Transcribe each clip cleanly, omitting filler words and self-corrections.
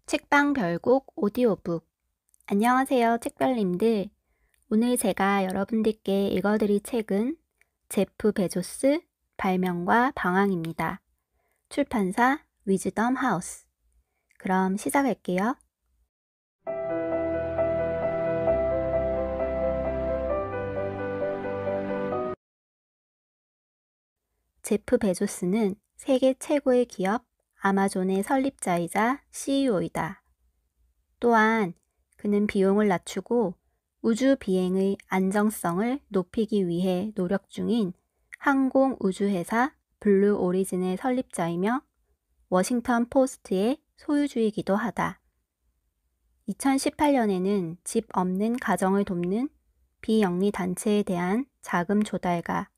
책방 별곡 오디오북. 안녕하세요, 책별님들. 오늘 제가 여러분들께 읽어드릴 책은 제프 베조스 발명과 방황입니다. 출판사 위즈덤 하우스. 그럼 시작할게요. 제프 베조스는 세계 최고의 기업 아마존의 설립자이자 CEO이다. 또한 그는 비용을 낮추고 우주 비행의 안정성을 높이기 위해 노력 중인 항공우주회사 블루 오리진의 설립자이며 워싱턴 포스트의 소유주이기도 하다. 2018년에는 집 없는 가정을 돕는 비영리 단체에 대한 자금 조달과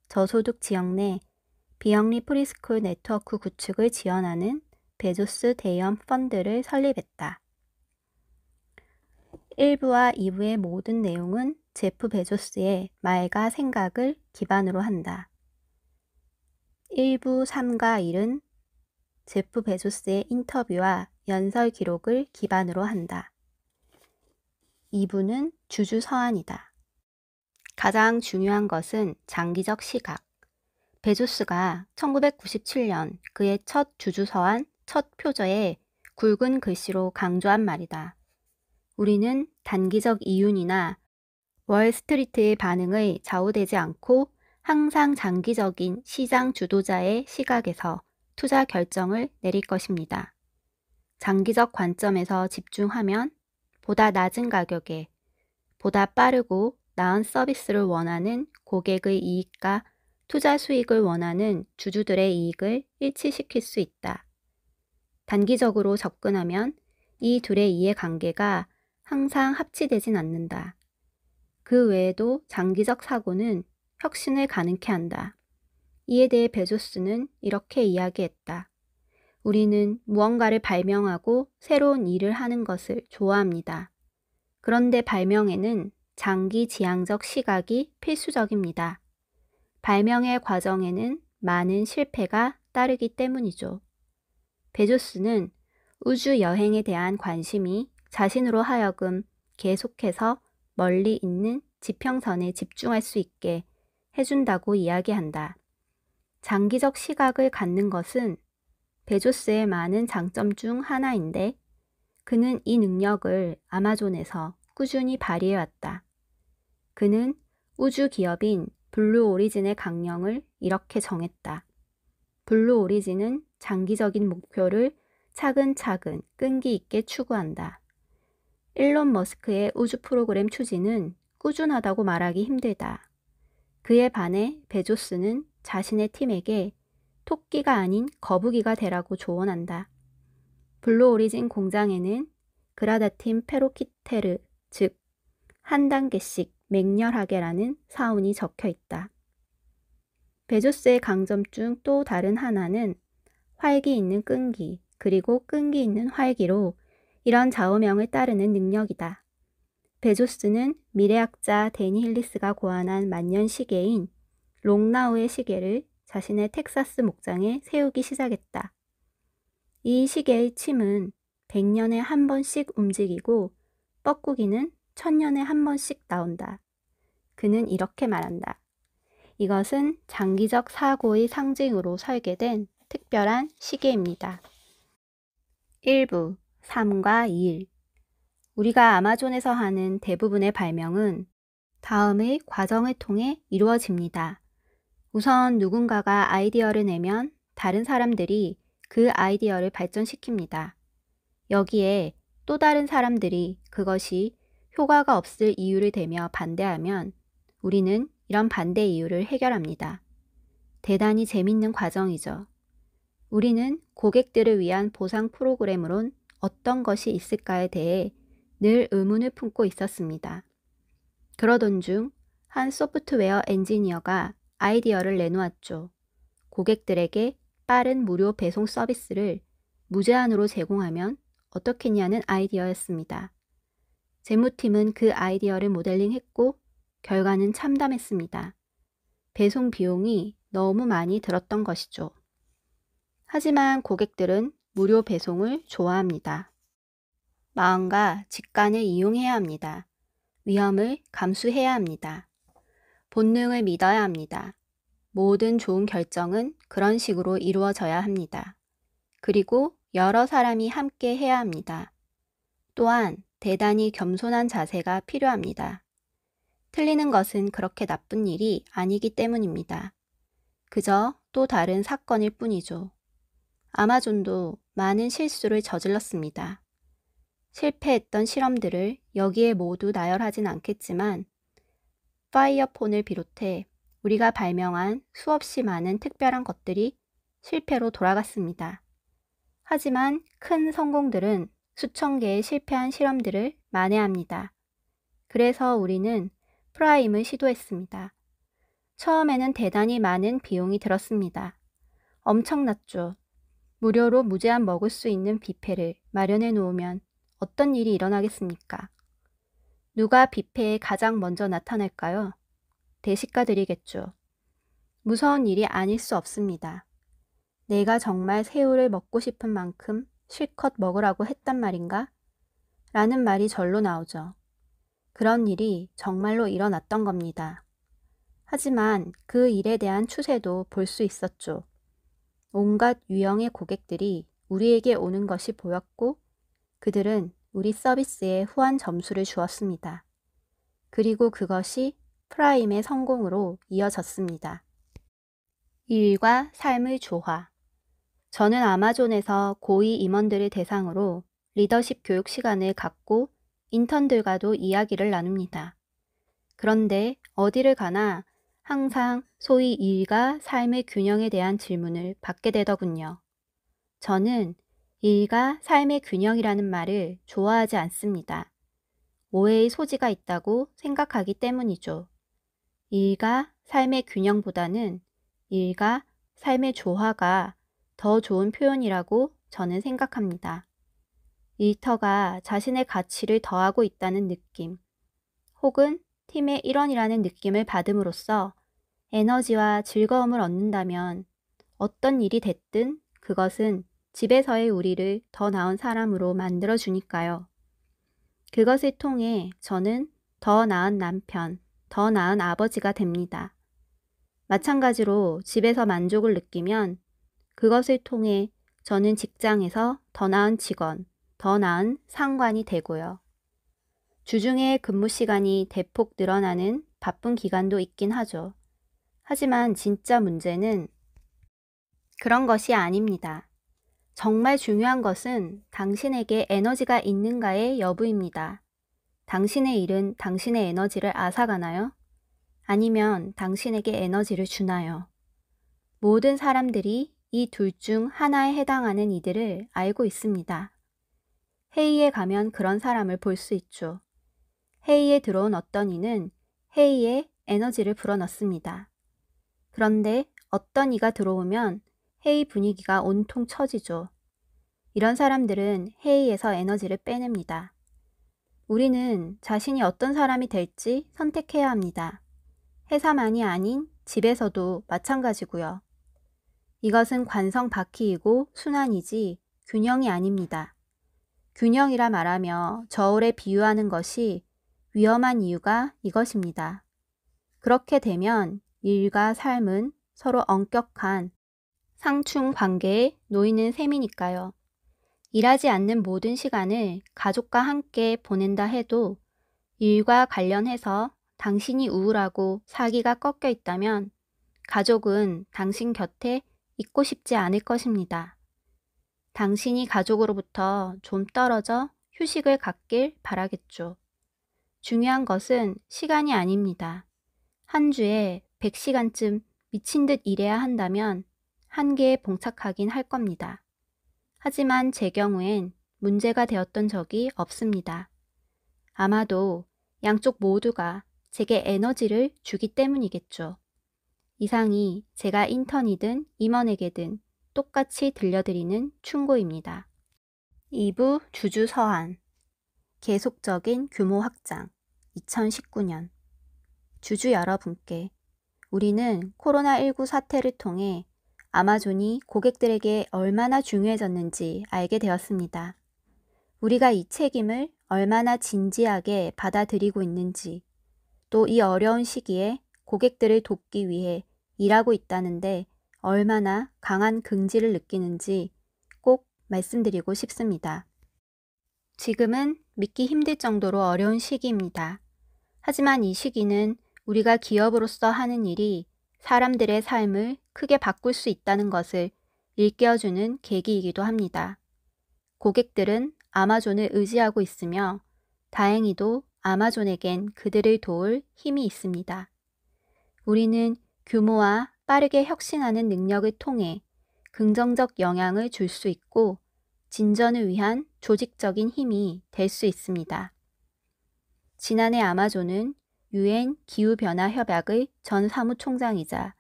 저소득 지역 내 비영리 프리스쿨 네트워크 구축을 지원하는 베조스 대형 펀드를 설립했다. 1부와 2부의 모든 내용은 제프 베조스의 말과 생각을 기반으로 한다. 1부 3과 1은 제프 베조스의 인터뷰와 연설 기록을 기반으로 한다. 2부는 주주 서한이다. 가장 중요한 것은 장기적 시각. 베조스가 1997년 그의 첫 주주 서한 첫 표저에 굵은 글씨로 강조한 말이다. 우리는 단기적 이윤이나 월스트리트의 반응의 좌우되지 않고 항상 장기적인 시장 주도자의 시각에서 투자 결정을 내릴 것입니다. 장기적 관점에서 집중하면 보다 낮은 가격에 보다 빠르고 나은 서비스를 원하는 고객의 이익과 투자 수익을 원하는 주주들의 이익을 일치시킬 수 있다. 단기적으로 접근하면 이 둘의 이해관계가 항상 합치되진 않는다. 그 외에도 장기적 사고는 혁신을 가능케 한다. 이에 대해 베조스는 이렇게 이야기했다. 우리는 무언가를 발명하고 새로운 일을 하는 것을 좋아합니다. 그런데 발명에는 장기 지향적 시각이 필수적입니다. 발명의 과정에는 많은 실패가 따르기 때문이죠. 베조스는 우주 여행에 대한 관심이 자신으로 하여금 계속해서 멀리 있는 지평선에 집중할 수 있게 해준다고 이야기한다. 장기적 시각을 갖는 것은 베조스의 많은 장점 중 하나인데 그는 이 능력을 아마존에서 꾸준히 발휘해왔다. 그는 우주 기업인 블루 오리진의 강령을 이렇게 정했다. 블루 오리진은 장기적인 목표를 차근차근 끈기 있게 추구한다. 일론 머스크의 우주 프로그램 추진은 꾸준하다고 말하기 힘들다. 그에 반해 베조스는 자신의 팀에게 토끼가 아닌 거북이가 되라고 조언한다. 블루 오리진 공장에는 그라다팀 페로키테르, 즉 한 단계씩 맹렬하게라는 사운이 적혀 있다. 베조스의 강점 중 또 다른 하나는 활기 있는 끈기, 그리고 끈기 있는 활기로 이런 좌우명을 따르는 능력이다. 베조스는 미래학자 데니 힐리스가 고안한 만년 시계인 롱나우의 시계를 자신의 텍사스 목장에 세우기 시작했다. 이 시계의 침은 100년에 한 번씩 움직이고 뻐꾸기는 1000년에 한 번씩 나온다. 그는 이렇게 말한다. 이것은 장기적 사고의 상징으로 설계된 특별한 시계입니다. 1부 3과 2일. 우리가 아마존에서 하는 대부분의 발명은 다음의 과정을 통해 이루어집니다. 우선 누군가가 아이디어를 내면 다른 사람들이 그 아이디어를 발전시킵니다. 여기에 또 다른 사람들이 그것이 효과가 없을 이유를 대며 반대하면 우리는 이런 반대 이유를 해결합니다. 대단히 재밌는 과정이죠. 우리는 고객들을 위한 보상 프로그램으론 어떤 것이 있을까에 대해 늘 의문을 품고 있었습니다. 그러던 중 한 소프트웨어 엔지니어가 아이디어를 내놓았죠. 고객들에게 빠른 무료 배송 서비스를 무제한으로 제공하면 어떻겠냐는 아이디어였습니다. 재무팀은 그 아이디어를 모델링했고 결과는 참담했습니다. 배송 비용이 너무 많이 들었던 것이죠. 하지만 고객들은 무료 배송을 좋아합니다. 마음과 직관을 이용해야 합니다. 위험을 감수해야 합니다. 본능을 믿어야 합니다. 모든 좋은 결정은 그런 식으로 이루어져야 합니다. 그리고 여러 사람이 함께 해야 합니다. 또한 대단히 겸손한 자세가 필요합니다. 틀리는 것은 그렇게 나쁜 일이 아니기 때문입니다. 그저 또 다른 사건일 뿐이죠. 아마존도 많은 실수를 저질렀습니다. 실패했던 실험들을 여기에 모두 나열하진 않겠지만 파이어폰을 비롯해 우리가 발명한 수없이 많은 특별한 것들이 실패로 돌아갔습니다. 하지만 큰 성공들은 수천 개의 실패한 실험들을 만회합니다. 그래서 우리는 프라임을 시도했습니다. 처음에는 대단히 많은 비용이 들었습니다. 엄청났죠. 무료로 무제한 먹을 수 있는 뷔페를 마련해 놓으면 어떤 일이 일어나겠습니까? 누가 뷔페에 가장 먼저 나타날까요? 대식가들이겠죠. 무서운 일이 아닐 수 없습니다. 내가 정말 새우를 먹고 싶은 만큼 실컷 먹으라고 했단 말인가? 라는 말이 절로 나오죠. 그런 일이 정말로 일어났던 겁니다. 하지만 그 일에 대한 추세도 볼 수 있었죠. 온갖 유형의 고객들이 우리에게 오는 것이 보였고 그들은 우리 서비스에 후한 점수를 주었습니다. 그리고 그것이 프라임의 성공으로 이어졌습니다. 일과 삶의 조화. 저는 아마존에서 고위 임원들을 대상으로 리더십 교육 시간을 갖고 인턴들과도 이야기를 나눕니다. 그런데 어디를 가나 항상 소위 일과 삶의 균형에 대한 질문을 받게 되더군요. 저는 일과 삶의 균형이라는 말을 좋아하지 않습니다. 오해의 소지가 있다고 생각하기 때문이죠. 일과 삶의 균형보다는 일과 삶의 조화가 더 좋은 표현이라고 저는 생각합니다. 일터가 자신의 가치를 더하고 있다는 느낌, 혹은 팀의 일원이라는 느낌을 받음으로써 에너지와 즐거움을 얻는다면 어떤 일이 됐든 그것은 집에서의 우리를 더 나은 사람으로 만들어주니까요. 그것을 통해 저는 더 나은 남편, 더 나은 아버지가 됩니다. 마찬가지로 집에서 만족을 느끼면 그것을 통해 저는 직장에서 더 나은 직원, 더 나은 상관이 되고요. 주중에 근무 시간이 대폭 늘어나는 바쁜 기간도 있긴 하죠. 하지만 진짜 문제는 그런 것이 아닙니다. 정말 중요한 것은 당신에게 에너지가 있는가의 여부입니다. 당신의 일은 당신의 에너지를 앗아가나요? 아니면 당신에게 에너지를 주나요? 모든 사람들이 이 둘 중 하나에 해당하는 이들을 알고 있습니다. 회의에 가면 그런 사람을 볼 수 있죠. 회의에 들어온 어떤 이는 회의에 에너지를 불어넣습니다. 그런데 어떤 이가 들어오면 회의 분위기가 온통 처지죠. 이런 사람들은 회의에서 에너지를 빼냅니다. 우리는 자신이 어떤 사람이 될지 선택해야 합니다. 회사만이 아닌 집에서도 마찬가지고요. 이것은 관성 바퀴이고 순환이지 균형이 아닙니다. 균형이라 말하며 저울에 비유하는 것이 위험한 이유가 이것입니다. 그렇게 되면 일과 삶은 서로 엄격한 상충 관계에 놓이는 셈이니까요. 일하지 않는 모든 시간을 가족과 함께 보낸다 해도 일과 관련해서 당신이 우울하고 사기가 꺾여 있다면 가족은 당신 곁에 있고 싶지 않을 것입니다. 당신이 가족으로부터 좀 떨어져 휴식을 갖길 바라겠죠. 중요한 것은 시간이 아닙니다. 한 주에 100시간쯤 미친 듯 일해야 한다면 한계에 봉착하긴 할 겁니다. 하지만 제 경우엔 문제가 되었던 적이 없습니다. 아마도 양쪽 모두가 제게 에너지를 주기 때문이겠죠. 이상이 제가 인턴이든 임원에게든 똑같이 들려드리는 충고입니다. 2부 주주 서한 계속적인 규모 확장 2019년 주주 여러분께 우리는 코로나19 사태를 통해 아마존이 고객들에게 얼마나 중요해졌는지 알게 되었습니다. 우리가 이 책임을 얼마나 진지하게 받아들이고 있는지, 또 이 어려운 시기에 고객들을 돕기 위해 일하고 있다는데 얼마나 강한 긍지를 느끼는지 꼭 말씀드리고 싶습니다. 지금은 믿기 힘들 정도로 어려운 시기입니다. 하지만 이 시기는 우리가 기업으로서 하는 일이 사람들의 삶을 크게 바꿀 수 있다는 것을 일깨워주는 계기이기도 합니다. 고객들은 아마존을 의지하고 있으며 다행히도 아마존에겐 그들을 도울 힘이 있습니다. 우리는 규모와 빠르게 혁신하는 능력을 통해 긍정적 영향을 줄 수 있고 진전을 위한 조직적인 힘이 될 수 있습니다. 지난해 아마존은 UN 기후변화 협약의 전 사무총장이자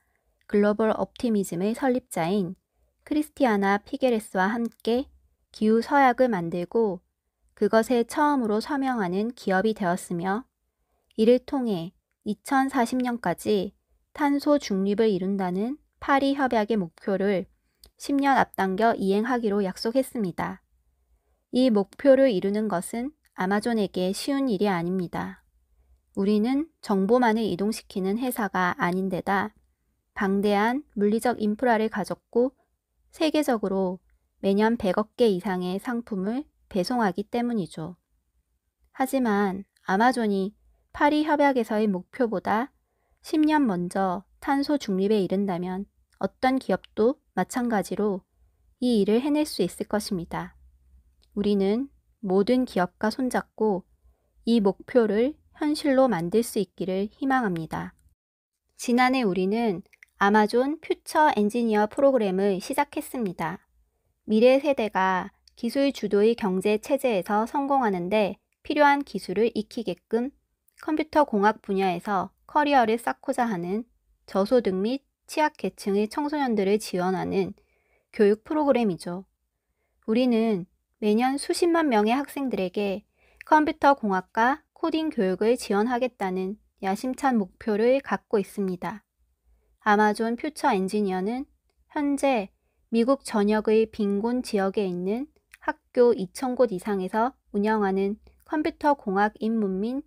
글로벌 옵티미즘의 설립자인 크리스티아나 피게레스와 함께 기후 서약을 만들고 그것에 처음으로 서명하는 기업이 되었으며 이를 통해 2040년까지 탄소 중립을 이룬다는 파리 협약의 목표를 10년 앞당겨 이행하기로 약속했습니다. 이 목표를 이루는 것은 아마존에게 쉬운 일이 아닙니다. 우리는 정보만을 이동시키는 회사가 아닌데다 방대한 물리적 인프라를 가졌고 세계적으로 매년 100억 개 이상의 상품을 배송하기 때문이죠. 하지만 아마존이 파리 협약에서의 목표보다 10년 먼저 탄소 중립에 이른다면 어떤 기업도 마찬가지로 이 일을 해낼 수 있을 것입니다. 우리는 모든 기업과 손잡고 이 목표를 현실로 만들 수 있기를 희망합니다. 지난해 우리는 아마존 퓨처 엔지니어 프로그램을 시작했습니다. 미래 세대가 기술 주도의 경제 체제에서 성공하는데 필요한 기술을 익히게끔 컴퓨터 공학 분야에서 커리어를 쌓고자 하는 저소득 및 취약계층의 청소년들을 지원하는 교육 프로그램이죠. 우리는 매년 수십만 명의 학생들에게 컴퓨터 공학과 코딩 교육을 지원하겠다는 야심찬 목표를 갖고 있습니다. 아마존 퓨처 엔지니어는 현재 미국 전역의 빈곤 지역에 있는 학교 2,000곳 이상에서 운영하는 컴퓨터 공학 입문 및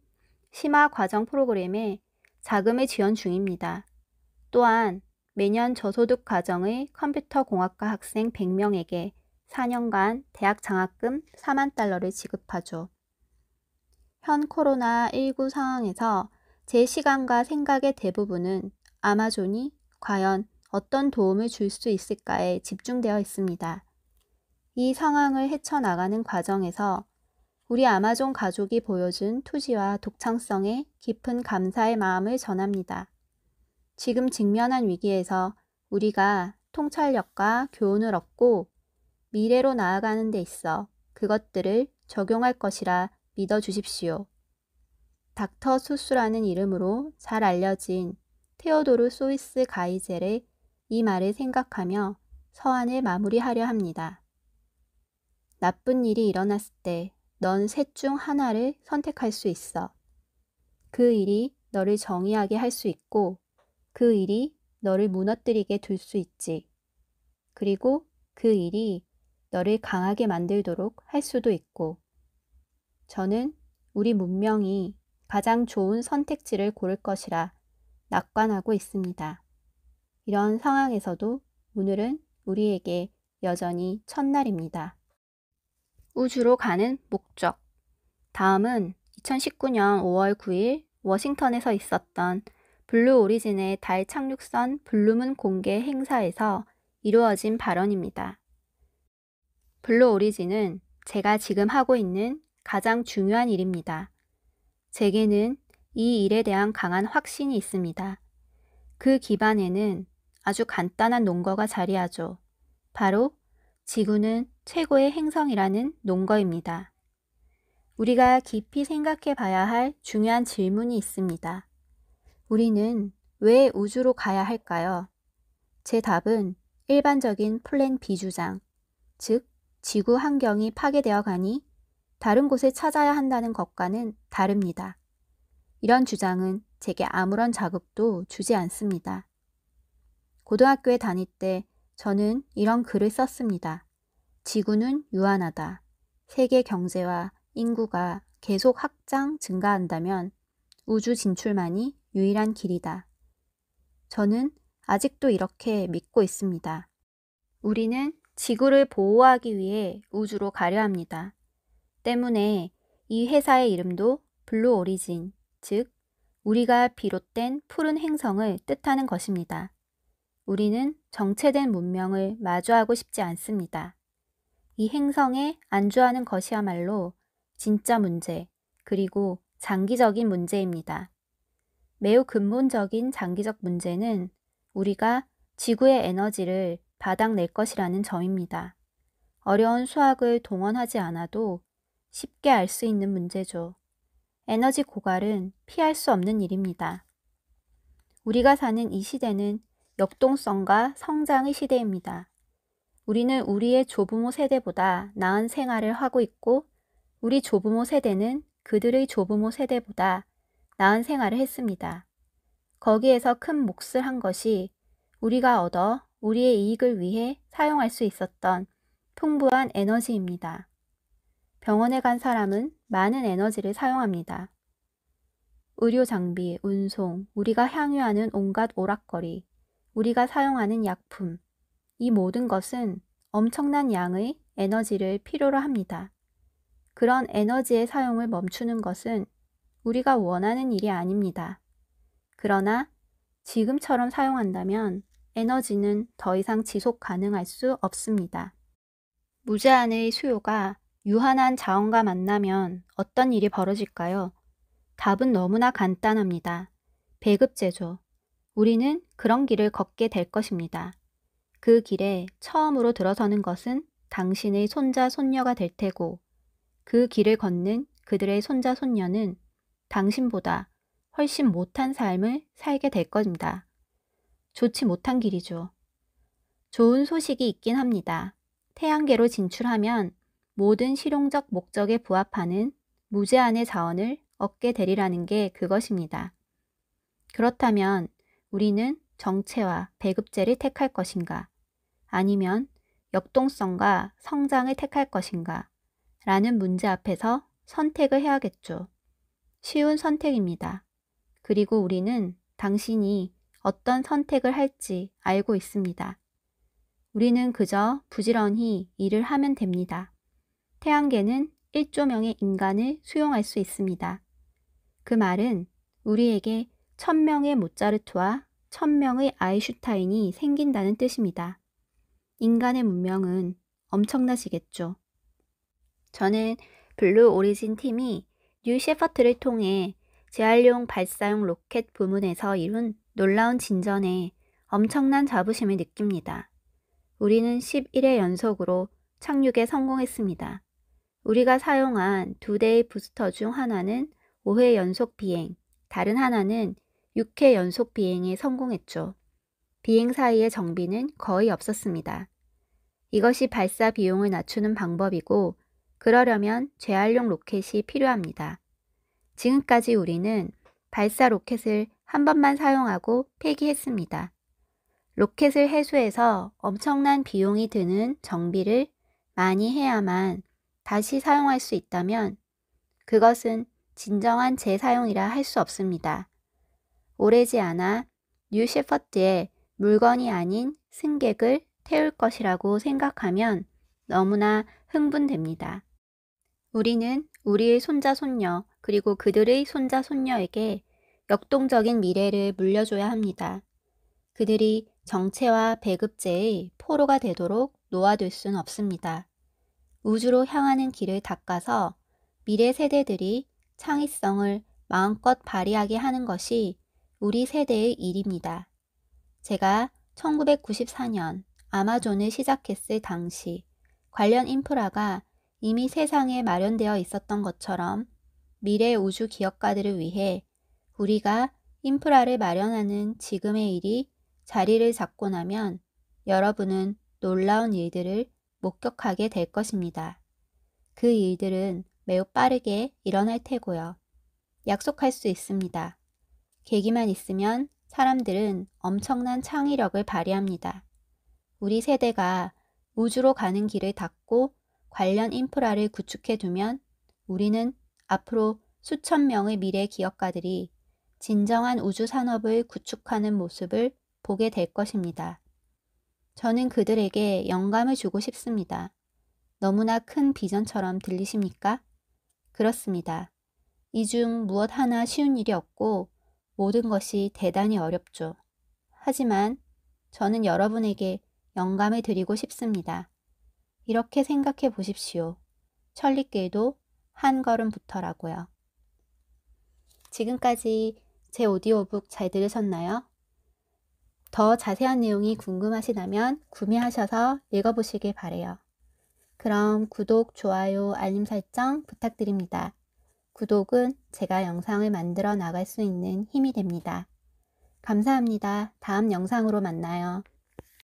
심화 과정 프로그램에 자금을 지원 중입니다. 또한 매년 저소득 가정의 컴퓨터 공학과 학생 100명에게 4년간 대학 장학금 4만 달러를 지급하죠. 현 코로나19 상황에서 제 시간과 생각의 대부분은 아마존이 과연 어떤 도움을 줄 수 있을까에 집중되어 있습니다. 이 상황을 헤쳐나가는 과정에서 우리 아마존 가족이 보여준 투지와 독창성에 깊은 감사의 마음을 전합니다. 지금 직면한 위기에서 우리가 통찰력과 교훈을 얻고 미래로 나아가는 데 있어 그것들을 적용할 것이라 믿어주십시오. 닥터 수스라는 이름으로 잘 알려진 테오도르 소이스 가이젤의 이 말을 생각하며 서한을 마무리하려 합니다. 나쁜 일이 일어났을 때 넌 셋 중 하나를 선택할 수 있어. 그 일이 너를 정의하게 할 수 있고 그 일이 너를 무너뜨리게 둘 수 있지. 그리고 그 일이 너를 강하게 만들도록 할 수도 있고. 저는 우리 문명이 가장 좋은 선택지를 고를 것이라 낙관하고 있습니다. 이런 상황에서도 오늘은 우리에게 여전히 첫날입니다. 우주로 가는 목적. 다음은 2019년 5월 9일 워싱턴에서 있었던 블루 오리진의 달 착륙선 블루문 공개 행사에서 이루어진 발언입니다. 블루 오리진은 제가 지금 하고 있는 가장 중요한 일입니다. 제게는 이 일에 대한 강한 확신이 있습니다. 그 기반에는 아주 간단한 논거가 자리하죠. 바로 지구는 최고의 행성이라는 논거입니다. 우리가 깊이 생각해 봐야 할 중요한 질문이 있습니다. 우리는 왜 우주로 가야 할까요? 제 답은 일반적인 플랜 B 주장, 즉 지구 환경이 파괴되어 가니 다른 곳을 찾아야 한다는 것과는 다릅니다. 이런 주장은 제게 아무런 자극도 주지 않습니다. 고등학교에 다닐 때 저는 이런 글을 썼습니다. 지구는 유한하다. 세계 경제와 인구가 계속 확장 증가한다면 우주 진출만이 유일한 길이다. 저는 아직도 이렇게 믿고 있습니다. 우리는 지구를 보호하기 위해 우주로 가려 합니다. 때문에 이 회사의 이름도 블루 오리진, 즉 우리가 비롯된 푸른 행성을 뜻하는 것입니다. 우리는 정체된 문명을 마주하고 싶지 않습니다. 이 행성에 안주하는 것이야말로 진짜 문제, 그리고 장기적인 문제입니다. 매우 근본적인 장기적 문제는 우리가 지구의 에너지를 바닥낼 것이라는 점입니다. 어려운 수학을 동원하지 않아도 쉽게 알 수 있는 문제죠. 에너지 고갈은 피할 수 없는 일입니다. 우리가 사는 이 시대는 역동성과 성장의 시대입니다. 우리는 우리의 조부모 세대보다 나은 생활을 하고 있고 우리 조부모 세대는 그들의 조부모 세대보다 나은 생활을 했습니다. 거기에서 큰 몫을 한 것이 우리가 얻어 우리의 이익을 위해 사용할 수 있었던 풍부한 에너지입니다. 병원에 간 사람은 많은 에너지를 사용합니다. 의료 장비, 운송, 우리가 향유하는 온갖 오락거리, 우리가 사용하는 약품, 이 모든 것은 엄청난 양의 에너지를 필요로 합니다. 그런 에너지의 사용을 멈추는 것은 우리가 원하는 일이 아닙니다. 그러나 지금처럼 사용한다면 에너지는 더 이상 지속 가능할 수 없습니다. 무제한의 수요가 유한한 자원과 만나면 어떤 일이 벌어질까요? 답은 너무나 간단합니다. 배급제죠. 우리는 그런 길을 걷게 될 것입니다. 그 길에 처음으로 들어서는 것은 당신의 손자, 손녀가 될 테고 그 길을 걷는 그들의 손자, 손녀는 당신보다 훨씬 못한 삶을 살게 될 겁니다. 좋지 못한 길이죠. 좋은 소식이 있긴 합니다. 태양계로 진출하면 모든 실용적 목적에 부합하는 무제한의 자원을 얻게 되리라는 게 그것입니다. 그렇다면 우리는 정체와 배급제를 택할 것인가? 아니면 역동성과 성장을 택할 것인가? 라는 문제 앞에서 선택을 해야겠죠. 쉬운 선택입니다. 그리고 우리는 당신이 어떤 선택을 할지 알고 있습니다. 우리는 그저 부지런히 일을 하면 됩니다. 태양계는 1조 명의 인간을 수용할 수 있습니다. 그 말은 우리에게 1000명의 모차르트와 1000명의 아인슈타인이 생긴다는 뜻입니다. 인간의 문명은 엄청나시겠죠. 저는 블루 오리진 팀이 뉴 셰퍼트를 통해 재활용 발사용 로켓 부문에서 이룬 놀라운 진전에 엄청난 자부심을 느낍니다. 우리는 11회 연속으로 착륙에 성공했습니다. 우리가 사용한 2대의 부스터 중 하나는 5회 연속 비행, 다른 하나는 6회 연속 비행에 성공했죠. 비행 사이의 정비는 거의 없었습니다. 이것이 발사 비용을 낮추는 방법이고 그러려면 재활용 로켓이 필요합니다. 지금까지 우리는 발사 로켓을 한 번만 사용하고 폐기했습니다. 로켓을 회수해서 엄청난 비용이 드는 정비를 많이 해야만 다시 사용할 수 있다면 그것은 진정한 재사용이라 할 수 없습니다. 오래지 않아 뉴 셰퍼트에 물건이 아닌 승객을 태울 것이라고 생각하면 너무나 흥분됩니다. 우리는 우리의 손자, 손녀, 그리고 그들의 손자, 손녀에게 역동적인 미래를 물려줘야 합니다. 그들이 정체와 배급제의 포로가 되도록 놓아둘 순 없습니다. 우주로 향하는 길을 닦아서 미래 세대들이 창의성을 마음껏 발휘하게 하는 것이 우리 세대의 일입니다. 제가 1994년 아마존을 시작했을 당시 관련 인프라가 이미 세상에 마련되어 있었던 것처럼 미래 우주 기업가들을 위해 우리가 인프라를 마련하는 지금의 일이 자리를 잡고 나면 여러분은 놀라운 일들을 목격하게 될 것입니다. 그 일들은 매우 빠르게 일어날 테고요. 약속할 수 있습니다. 계기만 있으면 사람들은 엄청난 창의력을 발휘합니다. 우리 세대가 우주로 가는 길을 닫고 관련 인프라를 구축해 두면 우리는 앞으로 수천 명의 미래 기업가들이 진정한 우주 산업을 구축하는 모습을 보게 될 것입니다. 저는 그들에게 영감을 주고 싶습니다. 너무나 큰 비전처럼 들리십니까? 그렇습니다. 이 중 무엇 하나 쉬운 일이 없고 모든 것이 대단히 어렵죠. 하지만 저는 여러분에게 영감을 드리고 싶습니다. 이렇게 생각해 보십시오. 천리길도 한 걸음부터라고요. 지금까지 제 오디오북 잘 들으셨나요? 더 자세한 내용이 궁금하시다면 구매하셔서 읽어보시길 바래요. 그럼 구독, 좋아요, 알림 설정 부탁드립니다. 구독은 제가 영상을 만들어 나갈 수 있는 힘이 됩니다. 감사합니다. 다음 영상으로 만나요.